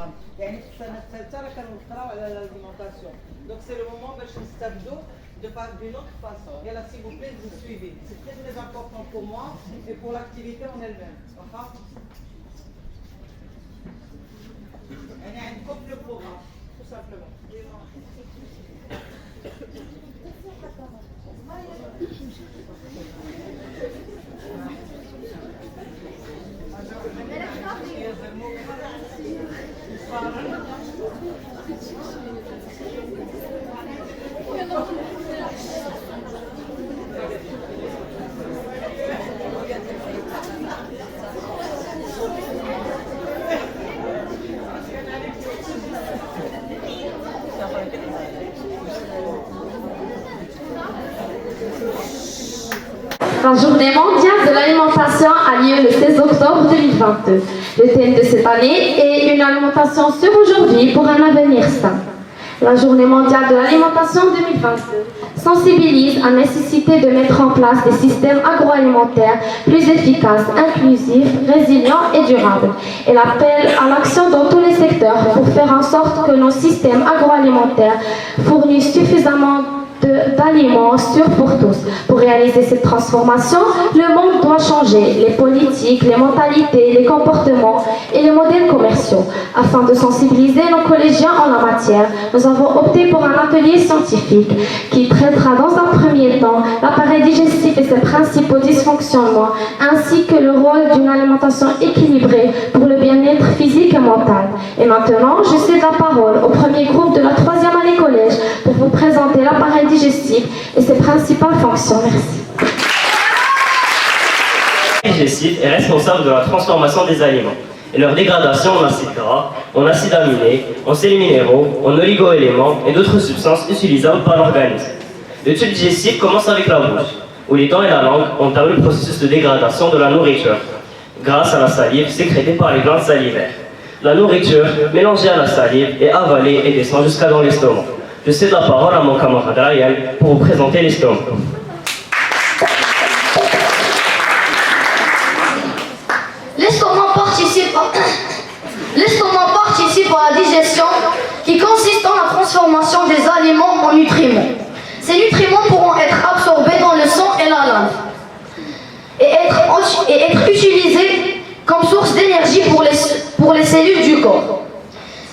programme. يعني في السنه الثالثه راه كانوا نقراو على l'alimentation. Donc c'est le moment باش نستافدوا de faire d'une autre façon. Et là, s'il vous plaît, vous suivez. C'est très très important pour moi et pour l'activité en elle-même. يعني عندكم le programme, tout simplement. La journée mondiale de l'alimentation a lieu le 16 octobre 2022. Le thème de cette année est une alimentation sûre aujourd'hui pour un avenir sain. La journée mondiale de l'alimentation 2022 sensibilise à la nécessité de mettre en place des systèmes agroalimentaires plus efficaces, inclusifs, résilients et durables. Elle appelle à l'action dans tous les secteurs pour faire en sorte que nos systèmes agroalimentaires fournissent suffisamment d'aliments sûrs pour tous. Pour réaliser cette transformation, le monde doit changer, les politiques, les mentalités, les comportements et les modèles commerciaux. Afin de sensibiliser nos collégiens en la matière, nous avons opté pour un atelier scientifique qui traitera dans un premier temps l'appareil digestif et ses principaux dysfonctionnements, ainsi que le rôle d'une alimentation équilibrée pour le bien-être physique et mental. Et maintenant, je cède la parole au premier groupe de la 3e année collège pour vous présenter l'appareil digestif et ses principales fonctions. Merci. L'appareil digestif est responsable de la transformation des aliments et leur dégradation en acides gras, en acides aminés, en sels minéraux, en oligo-éléments et d'autres substances utilisables par l'organisme. Le tube digestif commence avec la bouche, où les dents et la langue entament le processus de dégradation de la nourriture, grâce à la salive sécrétée par les glandes salivaires. La nourriture, mélangée à la salive, est avalée et descend jusqu'à dans l'estomac. Je cède la parole à mon camarade Ryan pour vous présenter l'estomac. L'estomac participe à la digestion qui consiste en la transformation des aliments en nutriments. Ces nutriments pourront être absorbés dans le sang et la lymphe et être utilisés comme source d'énergie pour les cellules du corps.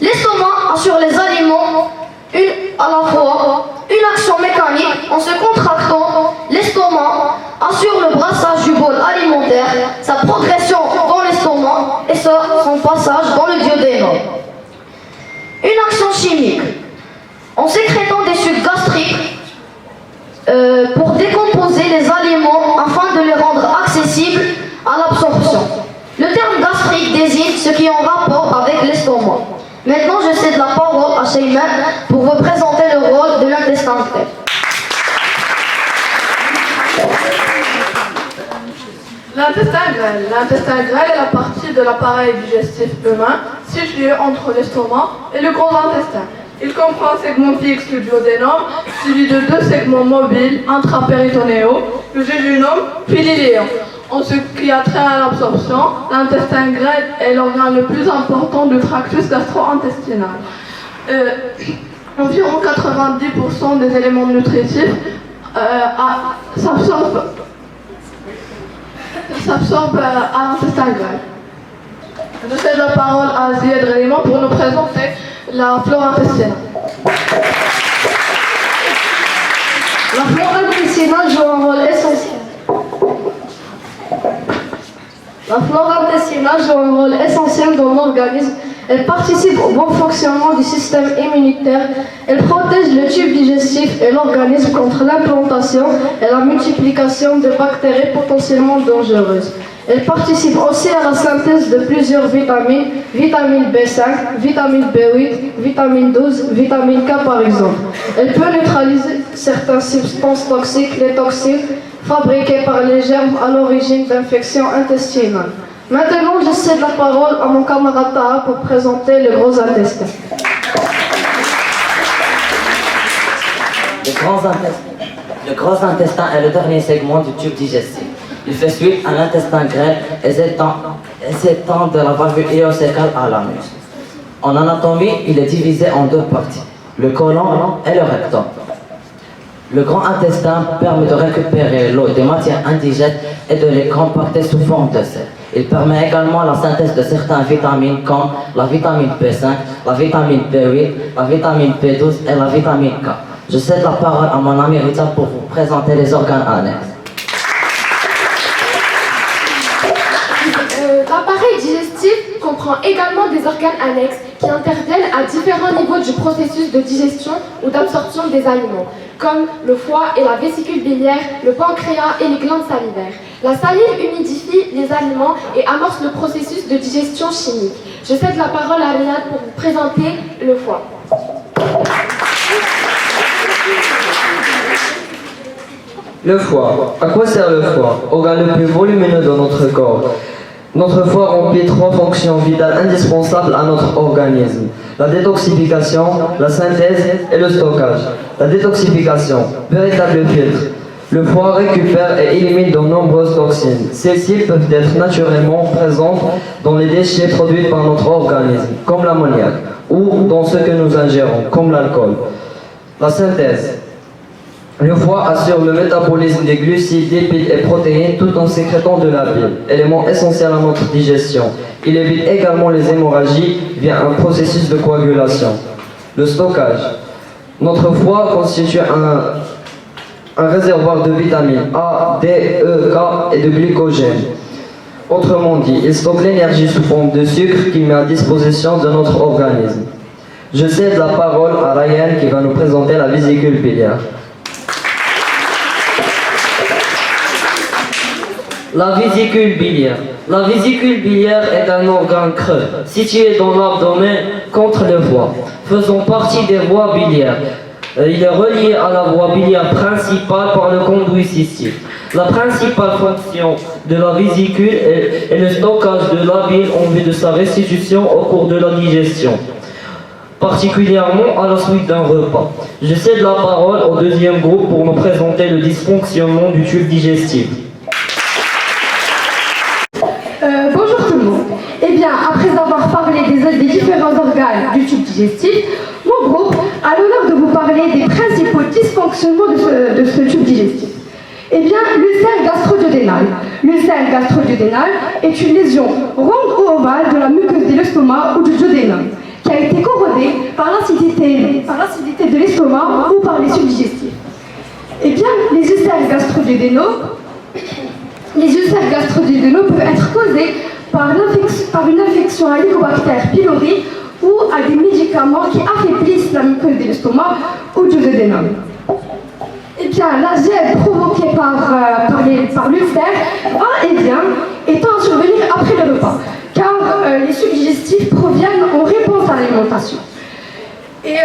L'estomac assure les aliments à la fois une action mécanique. En se contractant, l'estomac assure le brassage du bol alimentaire, sa progression dans l'estomac et son passage dans le duodénum. Une action chimique. En sécrétant des sucs gastriques pour décomposer les aliments afin de les rendre accessibles à l'absorption. Le terme gastrique désigne ce qui est en rapport avec l'estomac. Maintenant, je cède la parole à Sheyman pour vous présenter le rôle de l'intestin grêle. L'intestin grêle est la partie de l'appareil digestif humain située entre l'estomac et le gros intestin. Il comprend un segment fixe, le duodénum, suivi de 2 segments mobiles intrapéritonéaux, le jéjunum puis l'iléon. En ce qui a trait à l'absorption, l'intestin grêle est l'organe le plus important du tractus gastro-intestinal. Environ 90% des éléments nutritifs s'absorbent à l'intestin grêle. Je cède la parole à Zied Relima pour nous présenter la flore intestinale. La flore intestinale joue un rôle essentiel. La flore intestinale joue un rôle essentiel dans l'organisme. Elle participe au bon fonctionnement du système immunitaire. Elle protège le tube digestif et l'organisme contre l'implantation et la multiplication de bactéries potentiellement dangereuses. Elle participe aussi à la synthèse de plusieurs vitamines, vitamine B5, vitamine B8, vitamine 12, vitamine K par exemple. Elle peut neutraliser certaines substances toxiques, les toxines, fabriquées par les germes à l'origine d'infections intestinales. Maintenant, je cède la parole à mon camarade Taha pour présenter le gros intestin. Le gros intestin est le dernier segment du tube digestif. Il fait suite à l'intestin grêle et s'étend de la valvule iléocécale à l'anus. En anatomie, il est divisé en deux parties, le côlon et le rectum. Le grand intestin permet de récupérer l'eau des matières indigètes et de les compacter sous forme de sel. Il permet également la synthèse de certaines vitamines comme la vitamine B5, la vitamine B8, la vitamine B12 et la vitamine K. Je cède la parole à mon ami Rita pour vous présenter les organes annexes. L'appareil digestif comprend également des organes annexes qui interviennent à différents niveaux du processus de digestion ou d'absorption des aliments, comme le foie et la vésicule biliaire, le pancréas et les glandes salivaires. La salive humidifie les aliments et amorce le processus de digestion chimique. Je cède la parole à Renate pour vous présenter le foie. Le foie. À quoi sert le foie? Organe le plus volumineux de notre corps. Notre foie remplit trois fonctions vitales indispensables à notre organisme. La détoxification, la synthèse et le stockage. La détoxification, véritable filtre. Le foie récupère et élimine de nombreuses toxines. Celles-ci peuvent être naturellement présentes dans les déchets produits par notre organisme, comme l'ammoniac, ou dans ce que nous ingérons, comme l'alcool. La synthèse. Le foie assure le métabolisme des glucides, lipides et protéines tout en sécrétant de la bile, élément essentiel à notre digestion. Il évite également les hémorragies via un processus de coagulation. Le stockage. Notre foie constitue un réservoir de vitamines A, D, E, K et de glycogène. Autrement dit, il stocke l'énergie sous forme de sucre qu'il met à disposition de notre organisme. Je cède la parole à Ryan qui va nous présenter la vésicule biliaire. La vésicule biliaire. La vésicule biliaire est un organe creux, situé dans l'abdomen contre le foie, faisant partie des voies biliaires. Il est relié à la voie biliaire principale par le conduit cystique. La principale fonction de la vésicule est le stockage de la bile en vue de sa restitution au cours de la digestion, particulièrement à la suite d'un repas. Je cède la parole au deuxième groupe pour nous présenter le dysfonctionnement du tube digestif. Bonjour tout le monde. Eh bien, après avoir parlé des différents organes du tube digestif, mon groupe a l'honneur de vous parler des principaux dysfonctionnements de ce tube digestif. Eh bien, l'ulcère gastro-duodénal. L'ulcère gastro-duodénal est une lésion ronde ou ovale de la muqueuse de l'estomac ou du duodénum, qui a été corrodée par l'acidité de l'estomac ou par les subdigestifs. Eh bien, les ulcères gastro-duodénaux peuvent être causés par une infection à Helicobacter pylori ou à des médicaments qui affaiblissent la muqueuse de l'estomac ou du duodénum. Eh bien, la gêne provoquée par l'ulcère est à survenir après le repas, car les subdigestifs proviennent en réponse à l'alimentation. Et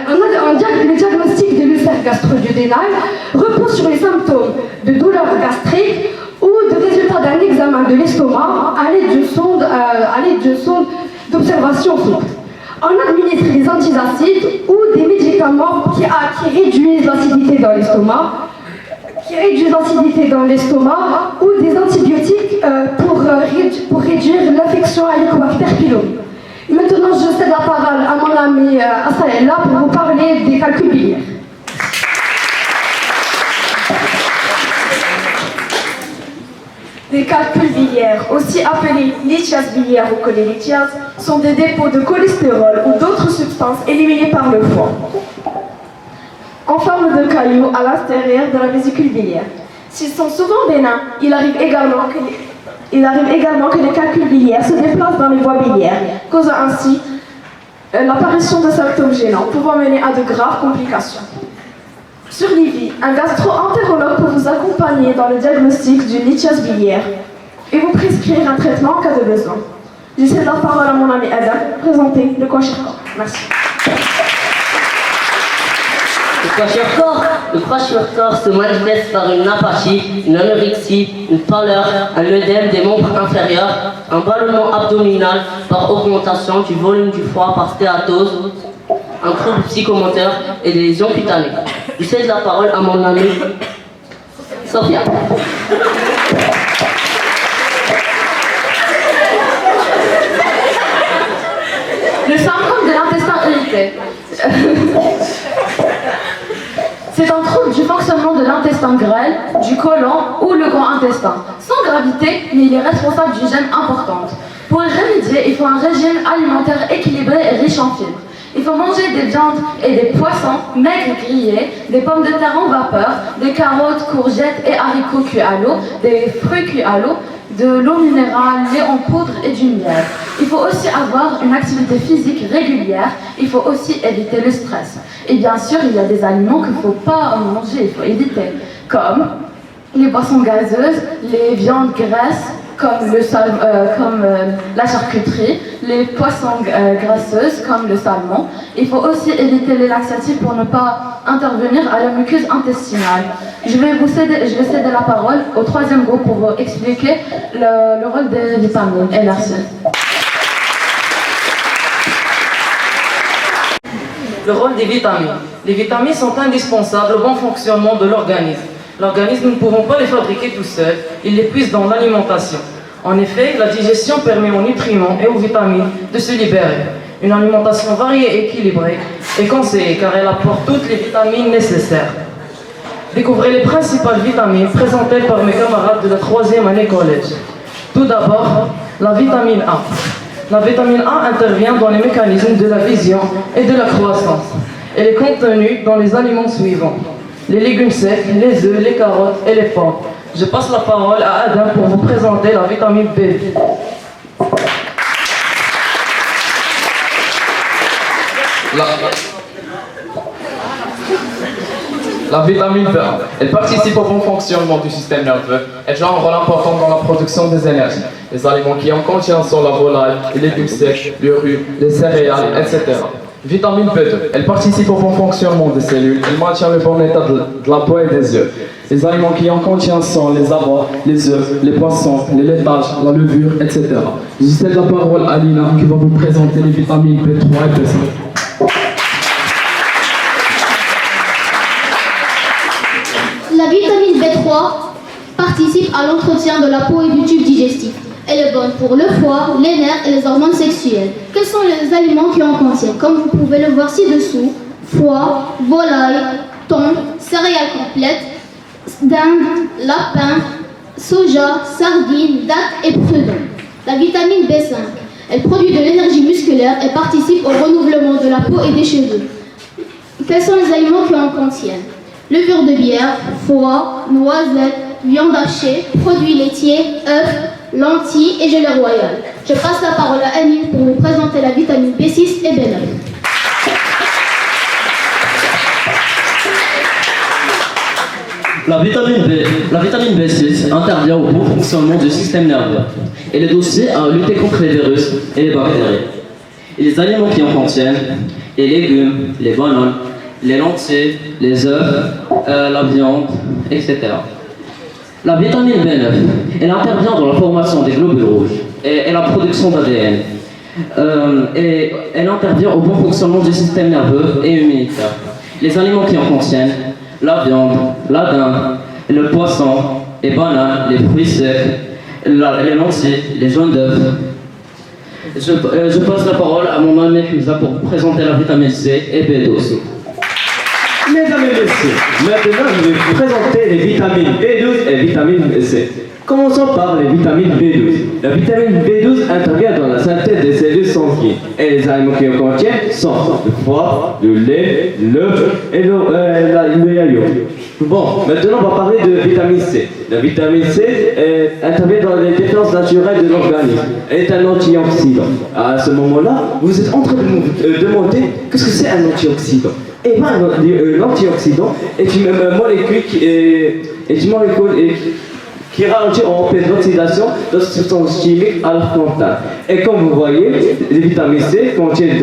le diagnostic de l'ulcère gastro-duodénal repose sur les symptômes de douleur gastrique ou de résultats d'un examen de l'estomac à l'aide d'une sonde d'observation souple. On administre des antiacides ou des médicaments qui réduisent l'acidité dans l'estomac, ou des antibiotiques pour réduire l'infection à Helicobacter pylori. Maintenant, je cède la parole à mon ami Asaella pour vous parler des calculs biliaires. Les calculs biliaires, aussi appelés lithiase biliaire ou cholélithiase, sont des dépôts de cholestérol ou d'autres substances éliminées par le foie, en forme de cailloux à l'intérieur de la vésicule biliaire. S'ils sont souvent bénins, il arrive également que les calculs biliaires se déplacent dans les voies biliaires, causant ainsi l'apparition de symptômes gênants pouvant mener à de graves complications. Sur l'IVI, un gastro-entérologue peut vous accompagner dans le diagnostic d'une lithiase biliaire et vous prescrire un traitement en cas de besoin. Je cède la parole à mon ami Adam pour présenter le kwashiorkor. Merci. Le kwashiorkor se manifeste par une apathie, une anorexie, une pâleur, un œdème des membres inférieurs, un ballonnement abdominal par augmentation du volume du foie par stéatose, un trouble psychomoteur et des lésions cutanées. Je cède la parole à mon amie Sophia. le syndrome de l'intestin irrité. C'est un trouble du fonctionnement de l'intestin grêle, du côlon ou le grand intestin. Sans gravité, mais il est responsable d'une gêne importante. Pour y remédier, il faut un régime alimentaire équilibré et riche en fibres. Il faut manger des viandes et des poissons maigres grillés, des pommes de terre en vapeur, des carottes, courgettes et haricots cuits à l'eau, des fruits cuits à l'eau, de l'eau minérale, lait en poudre et du miel. Il faut aussi avoir une activité physique régulière. Il faut aussi éviter le stress. Et bien sûr, il y a des aliments qu'il ne faut pas manger, il faut éviter, comme les boissons gazeuses, les viandes graisses, comme la charcuterie, les poissons graisseuses, comme le salmon. Il faut aussi éviter les laxatifs pour ne pas intervenir à la muqueuse intestinale. Je vais céder la parole au troisième groupe pour vous expliquer le rôle des vitamines. Et merci. Le rôle des vitamines. Les vitamines sont indispensables au bon fonctionnement de l'organisme. L'organisme, nous ne pouvons pas les fabriquer tout seul, il les puise dans l'alimentation. En effet, la digestion permet aux nutriments et aux vitamines de se libérer. Une alimentation variée et équilibrée est conseillée car elle apporte toutes les vitamines nécessaires. Découvrez les principales vitamines présentées par mes camarades de la 3e année collège. Tout d'abord, la vitamine A. La vitamine A intervient dans les mécanismes de la vision et de la croissance. Elle est contenue dans les aliments suivants: les légumes secs, les œufs, les carottes et les pommes. Je passe la parole à Adam pour vous présenter la vitamine B. La vitamine B1, elle participe au bon fonctionnement du système nerveux. Elle joue un rôle important dans la production des énergies. Les aliments qui en contiennent sont la volaille, les légumes secs, le riz, les céréales, etc. Vitamine B2, elle participe au bon fonctionnement des cellules. Elle maintient le bon état de la peau et des yeux. Les aliments qui en contiennent sont les abois, les œufs, les poissons, les laitages, la levure, etc. Je cède la parole à Lina qui va vous présenter les vitamines B3 et B5. La vitamine B3 participe à l'entretien de la peau et du tube digestif. Elle est bonne pour le foie, les nerfs et les hormones sexuelles. Quels sont les aliments qui en contiennent? Comme vous pouvez le voir ci-dessous: foie, volaille, thon, céréales complètes, dinde, lapin, soja, sardines, dattes et prud'hommes. La vitamine B5, elle produit de l'énergie musculaire et participe au renouvellement de la peau et des cheveux. Quels sont les aliments qui en contiennent? Levure de bière, foie, noisettes, viande hachée, produits laitiers, œufs, lentilles et gelée royale. Je passe la parole à Annie pour vous présenter la vitamine B6 et B9. La vitamine B6 intervient au bon fonctionnement du système nerveux. Elle aide aussi à lutter contre les virus et les bactéries. Et les aliments qui en contiennent: les légumes, les bananes, les lentilles, les œufs, la viande, etc. La vitamine B9, elle intervient dans la formation des globules rouges et la production d'ADN. Et elle intervient au bon fonctionnement du système nerveux et immunitaire. Les aliments qui en contiennent: la viande, la dinde, le poisson, les bananes, les fruits secs, les lentilles, les jaunes d'œufs. Je passe la parole à mon ami Fusa pour vous présenter la vitamine C et B12. Mesdames et messieurs, maintenant je vais vous présenter les vitamines B12 et vitamine C. Commençons par les vitamines B12. La vitamine B12 intervient dans la synthèse des cellules sanguines et les aliments qui en contiennent sont le foie, le lait, l'œuf et le yaourt. Bon, maintenant on va parler de vitamine C. La vitamine C intervient dans les défenses naturelles de l'organisme. Elle est un antioxydant. À ce moment-là, vous êtes en train de me demander qu'est-ce que c'est un antioxydant. Et bien, l'antioxydant est une molécule qui ralentit en empêche l'oxydation de substances chimiques à la frontale. Et comme vous voyez, les vitamines C contiennent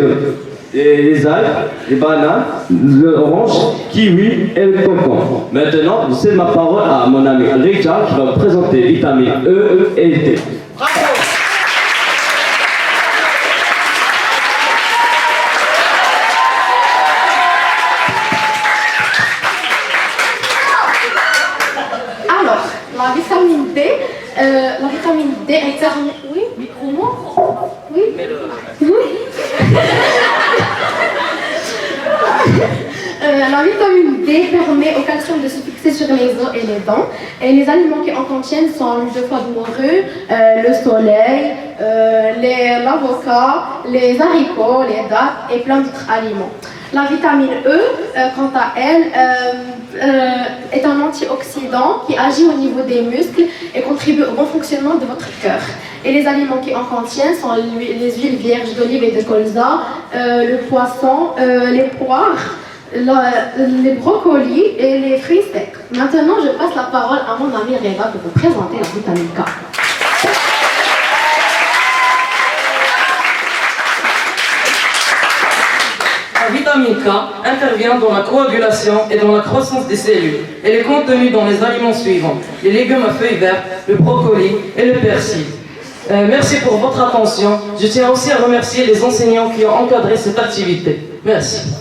les algues, les bananes, l'orange, kiwi et le concombre. Maintenant, je cède ma parole à mon ami Richard qui va vous présenter les vitamines E et D. La vitamine D est... Oui, micro-moi. Oui. Oui. La vitamine D permet au calcium de se fixer sur les os et les dents. Et les aliments qui en contiennent sont l'huile de foie de morue, le soleil, l'avocat, les haricots, les dattes et plein d'autres aliments. La vitamine E, quant à elle, est un antioxydant qui agit au niveau des muscles et contribue au bon fonctionnement de votre cœur. Et les aliments qui en contiennent sont les huiles vierges d'olive et de colza, le poisson, les poires, les brocolis et les fruits secs. Maintenant, je passe la parole à mon amie Reba pour vous présenter la vitamine K. La vitamine K intervient dans la coagulation et dans la croissance des cellules. Elle est contenue dans les aliments suivants: les légumes à feuilles vertes, le brocoli et le persil. Merci pour votre attention. Je tiens aussi à remercier les enseignants qui ont encadré cette activité. Merci.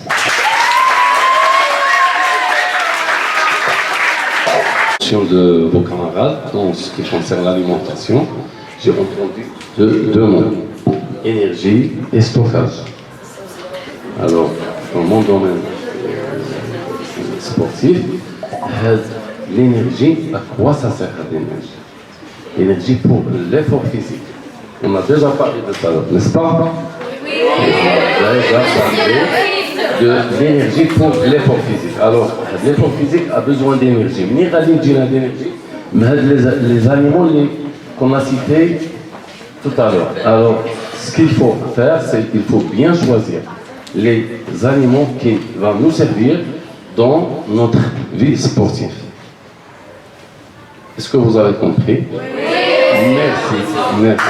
De vos camarades, en ce qui concerne l'alimentation, j'ai entendu deux mots: énergie et stockage. Alors, dans mon domaine sportif, l'énergie, à quoi ça sert l'énergie? L'énergie pour l'effort physique. On a déjà parlé de ça, n'est-ce pas? Oui. On a déjà parlé de l'énergie pour l'effort physique. Alors, l'effort physique a besoin d'énergie. Mais les aliments qu'on a cités tout à l'heure. Alors, ce qu'il faut faire, c'est qu'il faut bien choisir les aliments qui vont nous servir dans notre vie sportive. Est-ce que vous avez compris? Oui. Merci. Merci.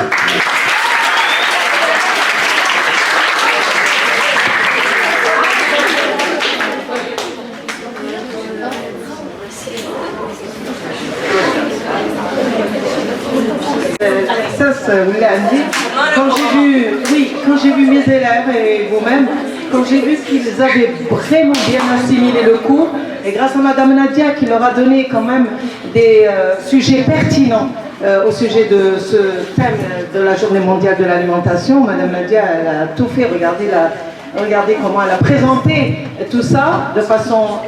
Quand j'ai vu mes élèves et vous-même, quand j'ai vu qu'ils avaient vraiment bien assimilé le cours, et grâce à Madame Nadia qui leur a donné quand même des sujets pertinents au sujet de ce thème de la Journée mondiale de l'alimentation, Madame Nadia elle a tout fait, regardez comment elle a présenté tout ça de façon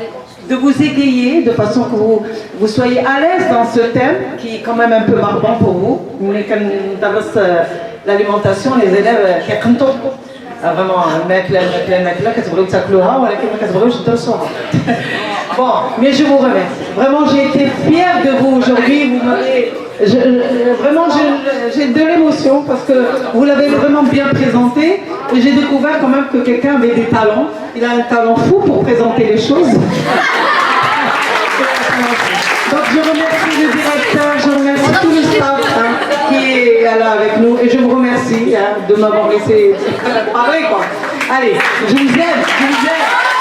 de vous égayer, de façon que vous soyez à l'aise dans ce thème qui est quand même un peu barbant pour vous. L'alimentation, les élèves vraiment bon, mais je vous remercie. Vraiment, j'ai été fière de vous aujourd'hui. Vous m'avez vraiment, j'ai de l'émotion parce que vous l'avez vraiment bien présenté. Et j'ai découvert quand même que quelqu'un avait des talents. Il a un talent fou pour présenter les choses. Donc je remercie le directeur, je remercie tout le staff qui est là avec nous. Et je vous remercie de m'avoir laissé parler, quoi. Allez, je vous aime, je vous aime.